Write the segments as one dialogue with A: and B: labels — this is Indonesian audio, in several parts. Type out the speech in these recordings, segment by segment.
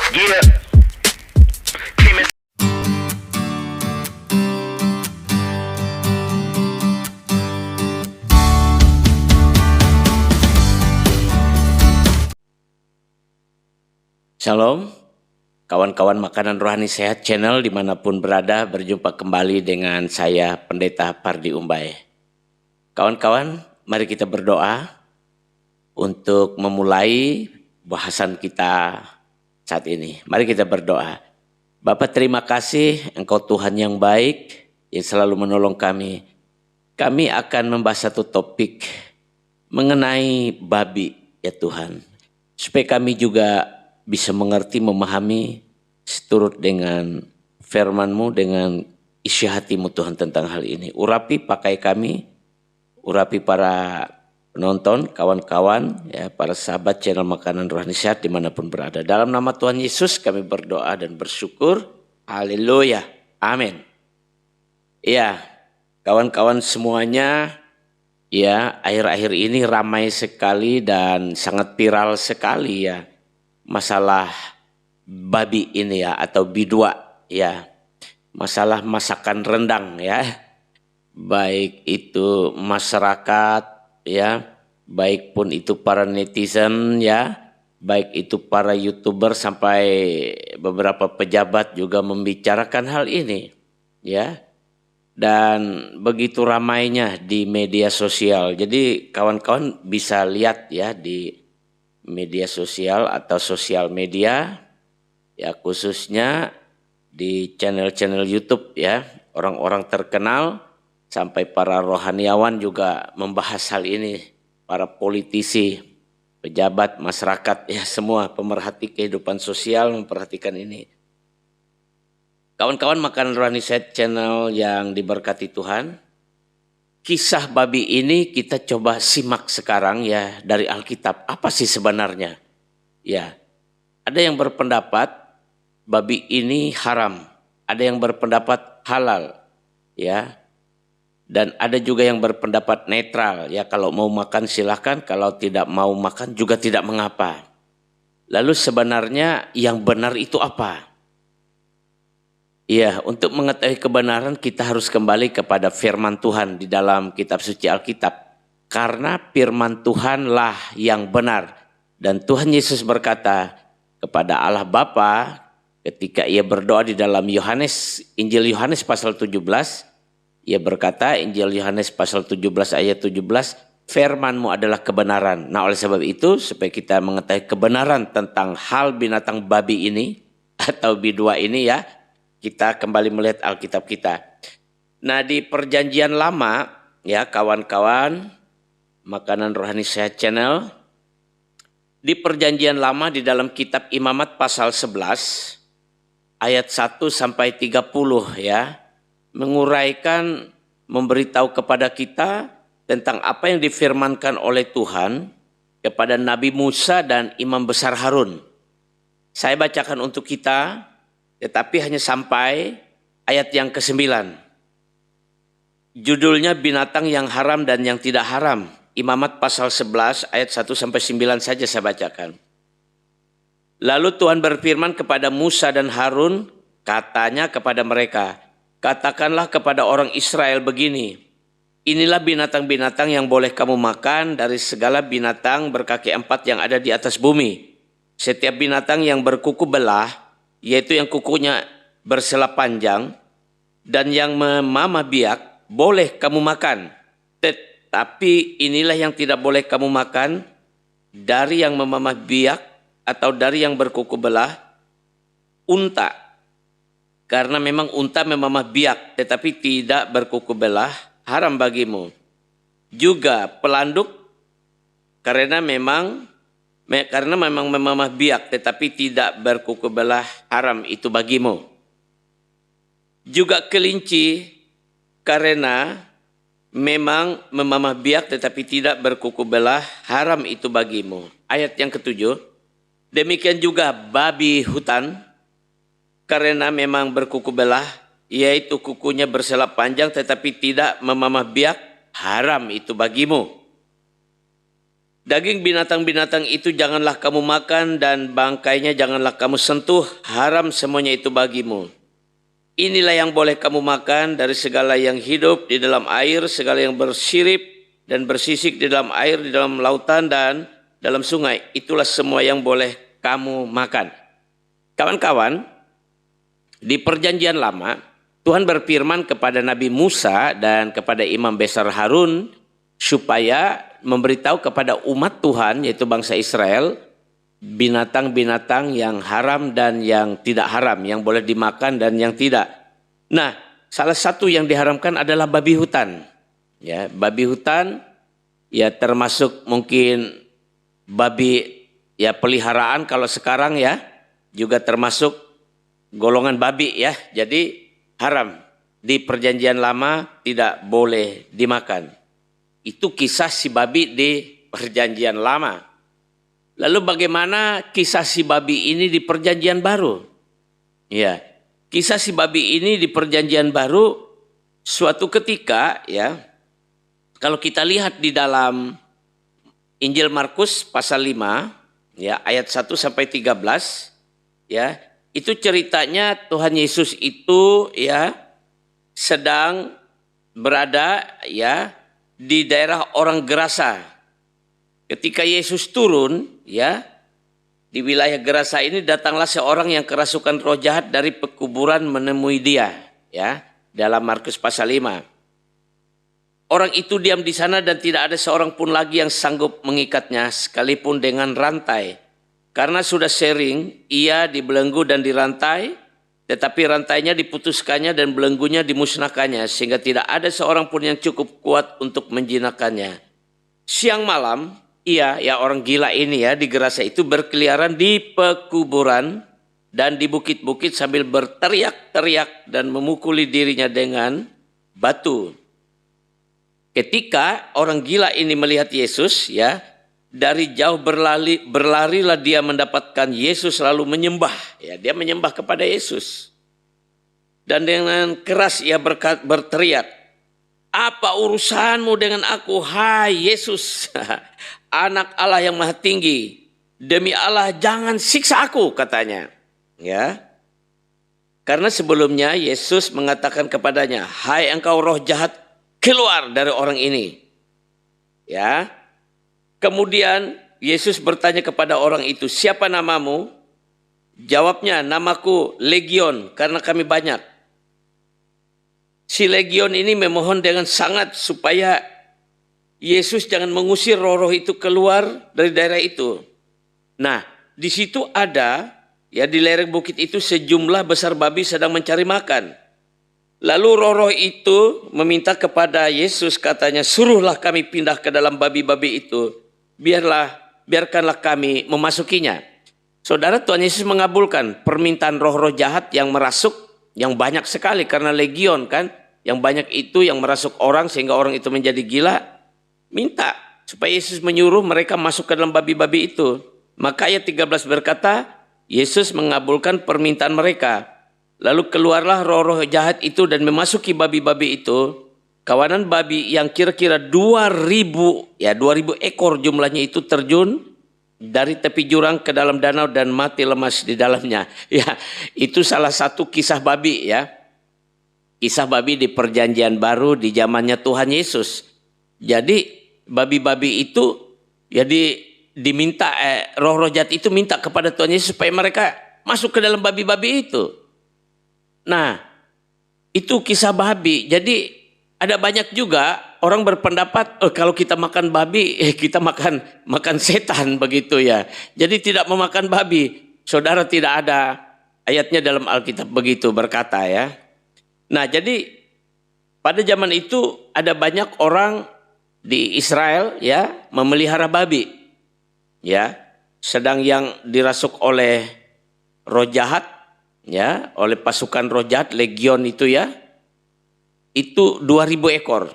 A: Yeah. Came in.
B: Shalom, kawan-kawan Makanan Rohani Sehat Channel dimanapun berada, berjumpa kembali dengan saya Pendeta Pardi Umbai. Kawan-kawan, mari kita berdoa untuk memulai bahasan kita saat ini. Mari kita berdoa. Bapa, terima kasih Engkau Tuhan yang baik yang selalu menolong kami. Kami akan membahas satu topik mengenai babi ya Tuhan. Supaya kami juga bisa mengerti, memahami seturut dengan firman-Mu, dengan isi hati-Mu Tuhan tentang hal ini. Urapi pakai kami, urapi para penonton, kawan-kawan, ya, para sahabat channel Makanan Rohani Sehat dimanapun berada. Dalam nama Tuhan Yesus kami berdoa dan bersyukur. Haleluya. Amin. Ya, kawan-kawan semuanya, ya, akhir-akhir ini ramai sekali dan sangat viral sekali ya masalah babi ini ya, atau bidua ya, masalah masakan rendang ya, baik itu masyarakat ya, baik pun itu para netizen ya, baik itu para YouTuber sampai beberapa pejabat juga membicarakan hal ini ya, dan begitu ramainya di media sosial. Jadi kawan-kawan bisa lihat ya di media sosial atau sosial media ya, khususnya di channel-channel YouTube ya, orang-orang terkenal sampai para rohaniawan juga membahas hal ini, para politisi, pejabat, masyarakat ya, semua pemerhati kehidupan sosial memperhatikan ini. Kawan-kawan Makanan Rohani Sehat Channel yang diberkati Tuhan, kisah babi ini kita coba simak sekarang ya dari Alkitab. Apa sih sebenarnya? Ya, ada yang berpendapat babi ini haram, ada yang berpendapat halal, ya, dan ada juga yang berpendapat netral. Ya, kalau mau makan silahkan, kalau tidak mau makan juga tidak mengapa. Lalu sebenarnya yang benar itu apa? Ya, untuk mengetahui kebenaran kita harus kembali kepada firman Tuhan di dalam kitab suci Alkitab. Karena firman Tuhanlah yang benar. Dan Tuhan Yesus berkata kepada Allah Bapa ketika ia berdoa di dalam Injil Yohanes pasal 17. Ia berkata, Injil Yohanes pasal 17 ayat 17, firman-Mu adalah kebenaran. Nah, oleh sebab itu supaya kita mengetahui kebenaran tentang hal binatang babi ini atau bidua ini ya, kita kembali melihat Alkitab kita. Nah, di perjanjian lama ya kawan-kawan Makanan Rohani Sehat Channel, di perjanjian lama di dalam kitab Imamat pasal 11 ayat 1 sampai 30 ya, menguraikan, memberitahu kepada kita tentang apa yang difirmankan oleh Tuhan kepada Nabi Musa dan Imam Besar Harun. Saya bacakan untuk kita, tetapi hanya sampai ayat yang ke-9. Judulnya binatang yang haram dan yang tidak haram. Imamat pasal 11 ayat 1 sampai 9 saja saya bacakan. Lalu Tuhan berfirman kepada Musa dan Harun, katanya kepada mereka, katakanlah kepada orang Israel begini, inilah binatang-binatang yang boleh kamu makan dari segala binatang berkaki 4 yang ada di atas bumi. Setiap binatang yang berkuku belah, yaitu yang kukunya bersela panjang dan yang memamah biak, boleh kamu makan. Tetapi inilah yang tidak boleh kamu makan, dari yang memamah biak atau dari yang berkuku belah, unta. Karena memang unta memamah biak tetapi tidak berkuku belah, haram bagimu. Juga pelanduk, karena memang memamah biak tetapi tidak berkuku belah, haram itu bagimu. Juga kelinci, karena memang memamah biak tetapi tidak berkuku belah, haram itu bagimu. Ayat yang ke-7, demikian juga babi hutan, karena memang berkuku belah, yaitu kukunya bersela panjang tetapi tidak memamah biak, haram itu bagimu. Daging binatang-binatang itu janganlah kamu makan dan bangkainya janganlah kamu sentuh, haram semuanya itu bagimu. Inilah yang boleh kamu makan dari segala yang hidup di dalam air, segala yang bersirip dan bersisik di dalam air, di dalam lautan dan dalam sungai. Itulah semua yang boleh kamu makan. Kawan-kawan, di perjanjian lama, Tuhan berfirman kepada Nabi Musa dan kepada Imam Besar Harun supaya memberitahu kepada umat Tuhan, yaitu bangsa Israel, binatang-binatang yang haram dan yang tidak haram, yang boleh dimakan dan yang tidak. Nah, salah satu yang diharamkan adalah babi hutan. Ya, babi hutan ya termasuk mungkin babi ya peliharaan kalau sekarang ya, juga termasuk golongan babi ya. Jadi haram. Di perjanjian lama tidak boleh dimakan. Itu kisah si babi di perjanjian lama. Lalu bagaimana kisah si babi ini di perjanjian baru? Ya, kisah si babi ini di perjanjian baru suatu ketika ya, kalau kita lihat di dalam Injil Markus pasal 5 ya ayat 1 sampai 13 ya, itu ceritanya Tuhan Yesus itu ya sedang berada ya di daerah orang Gerasa. Ketika Yesus turun ya di wilayah Gerasa ini, datanglah seorang yang kerasukan roh jahat dari pekuburan menemui dia ya dalam Markus pasal 5. Orang itu diam di sana dan tidak ada seorang pun lagi yang sanggup mengikatnya sekalipun dengan rantai. Karena sudah sering ia dibelenggu dan dirantai, tetapi rantainya diputuskannya dan belenggunya dimusnahkannya, sehingga tidak ada seorang pun yang cukup kuat untuk menjinakkannya. Siang malam, ia, ya orang gila ini ya, di Gerasa itu berkeliaran di pekuburan dan di bukit-bukit sambil berteriak-teriak dan memukuli dirinya dengan batu. Ketika orang gila ini melihat Yesus ya, dari jauh berlarilah dia mendapatkan Yesus lalu menyembah. Ya, dia menyembah kepada Yesus. Dan dengan keras ia berteriak, "Apa urusanmu dengan aku, hai Yesus, Anak Allah yang Maha Tinggi? Demi Allah jangan siksa aku," katanya. Ya. Karena sebelumnya Yesus mengatakan kepadanya, "Hai engkau roh jahat, keluar dari orang ini." Ya. Kemudian Yesus bertanya kepada orang itu, "Siapa namamu?" Jawabnya, "Namaku Legion, karena kami banyak." Si Legion ini memohon dengan sangat supaya Yesus jangan mengusir roh-roh itu keluar dari daerah itu. Nah, di situ ada, ya di lereng bukit itu sejumlah besar babi sedang mencari makan. Lalu roh-roh itu meminta kepada Yesus, katanya, "Suruhlah kami pindah ke dalam babi-babi itu. Biarkanlah kami memasukinya." Saudara, Tuhan Yesus mengabulkan permintaan roh-roh jahat yang merasuk, yang banyak sekali karena legion kan, yang banyak itu yang merasuk orang sehingga orang itu menjadi gila. Minta supaya Yesus menyuruh mereka masuk ke dalam babi-babi itu. Maka ayat 13 berkata, Yesus mengabulkan permintaan mereka. Lalu keluarlah roh-roh jahat itu dan memasuki babi-babi itu. Kawanan babi yang kira-kira 2.000 ekor jumlahnya itu terjun dari tepi jurang ke dalam danau dan mati lemas di dalamnya. Ya, itu salah satu kisah babi ya. Kisah babi di perjanjian baru di zamannya Tuhan Yesus. Jadi babi-babi itu ya diminta roh-roh jahat itu minta kepada Tuhan Yesus supaya mereka masuk ke dalam babi-babi itu. Nah, itu kisah babi. Jadi ada banyak juga orang berpendapat kalau kita makan babi kita makan setan begitu ya. Jadi tidak memakan babi. Saudara, tidak ada ayatnya dalam Alkitab begitu berkata ya. Nah, jadi pada zaman itu ada banyak orang di Israel ya memelihara babi. Ya, sedang yang dirasuk oleh roh jahat ya, oleh pasukan roh jahat legion itu ya. Itu 2.000 ekor.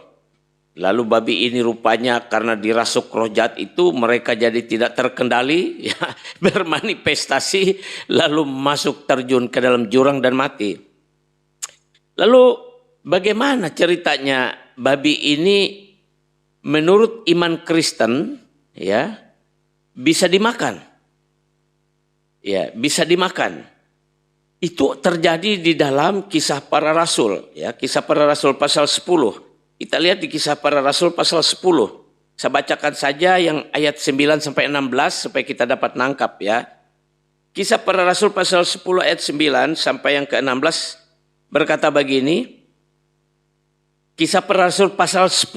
B: Lalu babi ini rupanya karena dirasuk roh jahat itu mereka jadi tidak terkendali ya, bermanifestasi lalu masuk terjun ke dalam jurang dan mati. Lalu bagaimana ceritanya babi ini menurut iman Kristen ya, bisa dimakan. Ya, bisa dimakan. Itu terjadi di dalam Kisah Para Rasul, ya, Kisah Para Rasul pasal 10. Kita lihat di Kisah Para Rasul pasal 10. Saya bacakan saja yang ayat 9 sampai 16 supaya kita dapat nangkap, ya. Kisah Para Rasul pasal 10 ayat 9 sampai yang ke-16 berkata begini. Kisah Para Rasul pasal 10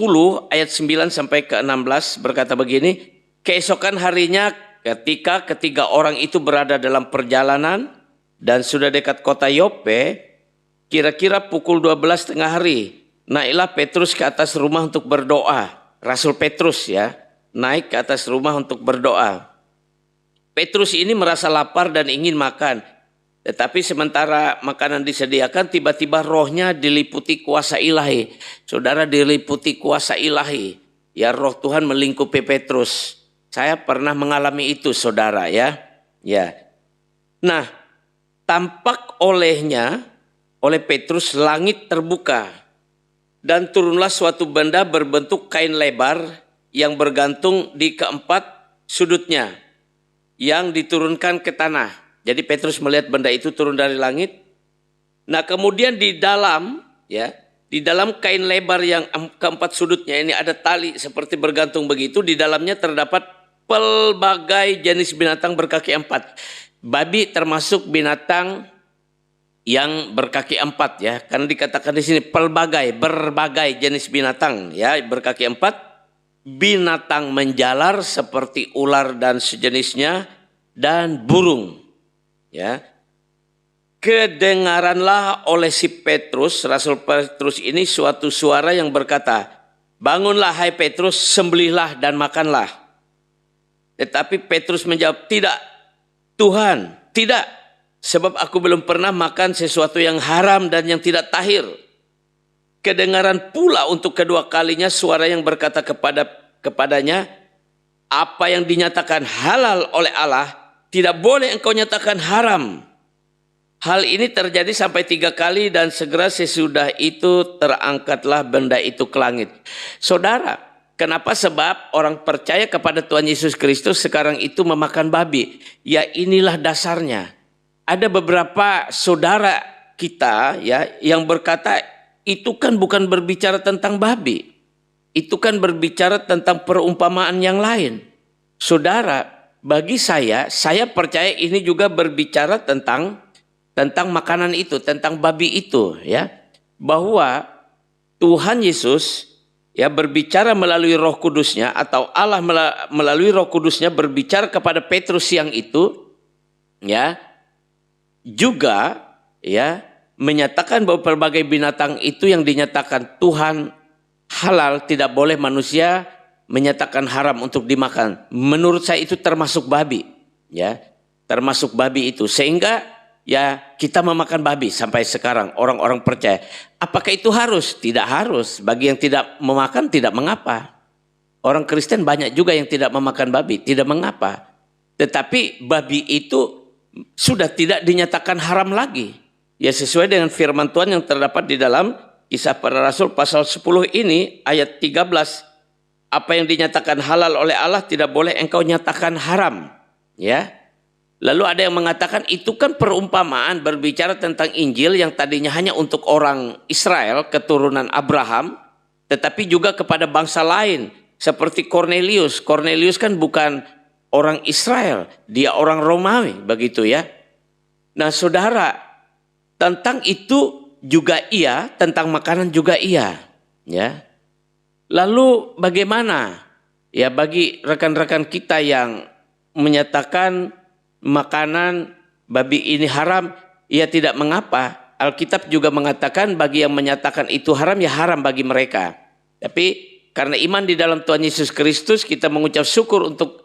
B: ayat 9 sampai ke-16 berkata begini. Keesokan harinya ketika ketiga orang itu berada dalam perjalanan dan sudah dekat kota Yope, kira-kira pukul 12 tengah hari, naiklah Petrus ke atas rumah untuk berdoa. Rasul Petrus, ya, naik ke atas rumah untuk berdoa. Petrus ini merasa lapar dan ingin makan. Tetapi sementara makanan disediakan, tiba-tiba rohnya diliputi kuasa ilahi. Saudara, diliputi kuasa ilahi. Ya, roh Tuhan melingkupi Petrus. Saya pernah mengalami itu, saudara, ya. Ya. Nah, tampak oleh Petrus langit terbuka. Dan turunlah suatu benda berbentuk kain lebar yang bergantung di keempat sudutnya, yang diturunkan ke tanah. Jadi Petrus melihat benda itu turun dari langit. Nah, kemudian di dalam, ya, di dalam kain lebar yang keempat sudutnya ini ada tali seperti bergantung begitu. Di dalamnya terdapat pelbagai jenis binatang berkaki empat. Babi termasuk binatang yang berkaki empat, ya, karena dikatakan di sini berbagai jenis binatang, ya, berkaki empat, binatang menjalar seperti ular dan sejenisnya, dan burung, ya. Kedengaranlah oleh si Petrus, Rasul Petrus ini, suatu suara yang berkata, bangunlah hai Petrus, sembelihlah dan makanlah. Tetapi Petrus menjawab, tidak Tuhan, tidak. Sebab aku belum pernah makan sesuatu yang haram dan yang tidak tahir. Kedengaran pula untuk kedua kalinya suara yang berkata kepadanya, apa yang dinyatakan halal oleh Allah, tidak boleh engkau nyatakan haram. Hal ini terjadi sampai 3 kali dan segera sesudah itu terangkatlah benda itu ke langit. Saudara, kenapa? Sebab orang percaya kepada Tuhan Yesus Kristus sekarang itu memakan babi. Ya, inilah dasarnya. Ada beberapa saudara kita, ya, yang berkata itu kan bukan berbicara tentang babi. Itu kan berbicara tentang perumpamaan yang lain. Saudara, bagi saya percaya ini juga berbicara tentang makanan itu, tentang babi itu, ya. Bahwa Tuhan Yesus, ya, berbicara melalui Roh Kudusnya, atau Allah melalui Roh Kudusnya berbicara kepada Petrus yang itu, ya, juga, ya, menyatakan bahwa berbagai binatang itu yang dinyatakan Tuhan halal, tidak boleh manusia menyatakan haram untuk dimakan. Menurut saya itu termasuk babi, ya, termasuk babi itu. Sehingga, ya, kita memakan babi sampai sekarang, orang-orang percaya. Apakah itu harus? Tidak harus. Bagi yang tidak memakan tidak mengapa. Orang Kristen banyak juga yang tidak memakan babi, tidak mengapa. Tetapi babi itu sudah tidak dinyatakan haram lagi. Ya, sesuai dengan firman Tuhan yang terdapat di dalam Kisah Para Rasul pasal 10 ini ayat 13. Apa yang dinyatakan halal oleh Allah tidak boleh engkau nyatakan haram, ya. Lalu ada yang mengatakan itu kan perumpamaan berbicara tentang Injil yang tadinya hanya untuk orang Israel, keturunan Abraham, tetapi juga kepada bangsa lain seperti Cornelius. Cornelius kan bukan orang Israel, dia orang Romawi, begitu, ya. Nah, saudara, tentang itu juga iya, tentang makanan juga iya, ya. Lalu bagaimana, ya, bagi rekan-rekan kita yang menyatakan makanan babi ini haram? Ya, tidak mengapa. Alkitab juga mengatakan bagi yang menyatakan itu haram, ya haram bagi mereka. Tapi karena iman di dalam Tuhan Yesus Kristus, kita mengucap syukur untuk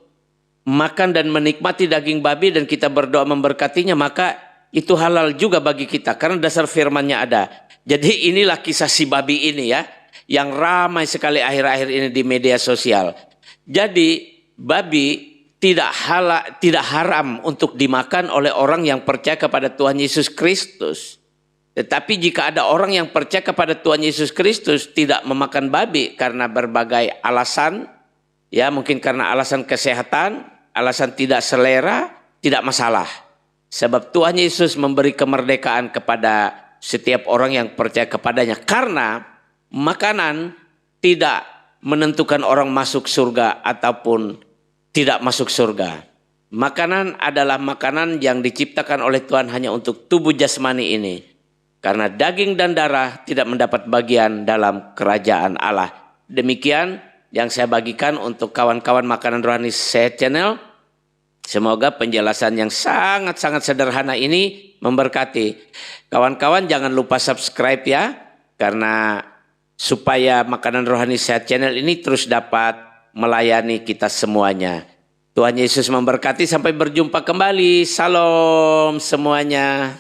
B: makan dan menikmati daging babi dan kita berdoa memberkatinya, maka itu halal juga bagi kita karena dasar firman-Nya ada. Jadi inilah kisah si babi ini, ya, yang ramai sekali akhir-akhir ini di media sosial. Jadi babi tidak haram untuk dimakan oleh orang yang percaya kepada Tuhan Yesus Kristus. Tetapi jika ada orang yang percaya kepada Tuhan Yesus Kristus tidak memakan babi karena berbagai alasan, Ya mungkin karena alasan kesehatan, alasan tidak selera, tidak masalah. Sebab Tuhan Yesus memberi kemerdekaan kepada setiap orang yang percaya kepadanya. Karena makanan tidak menentukan orang masuk surga ataupun tidak masuk surga. Makanan adalah makanan yang diciptakan oleh Tuhan hanya untuk tubuh jasmani ini. Karena daging dan darah tidak mendapat bagian dalam kerajaan Allah. Demikian yang saya bagikan untuk kawan-kawan Makanan Rohani Sehat Channel. Semoga penjelasan yang sangat-sangat sederhana ini memberkati. Kawan-kawan jangan lupa subscribe ya. Karena supaya Makanan Rohani Sehat Channel ini terus dapat melayani kita semuanya. Tuhan Yesus memberkati, sampai berjumpa kembali. Salam semuanya.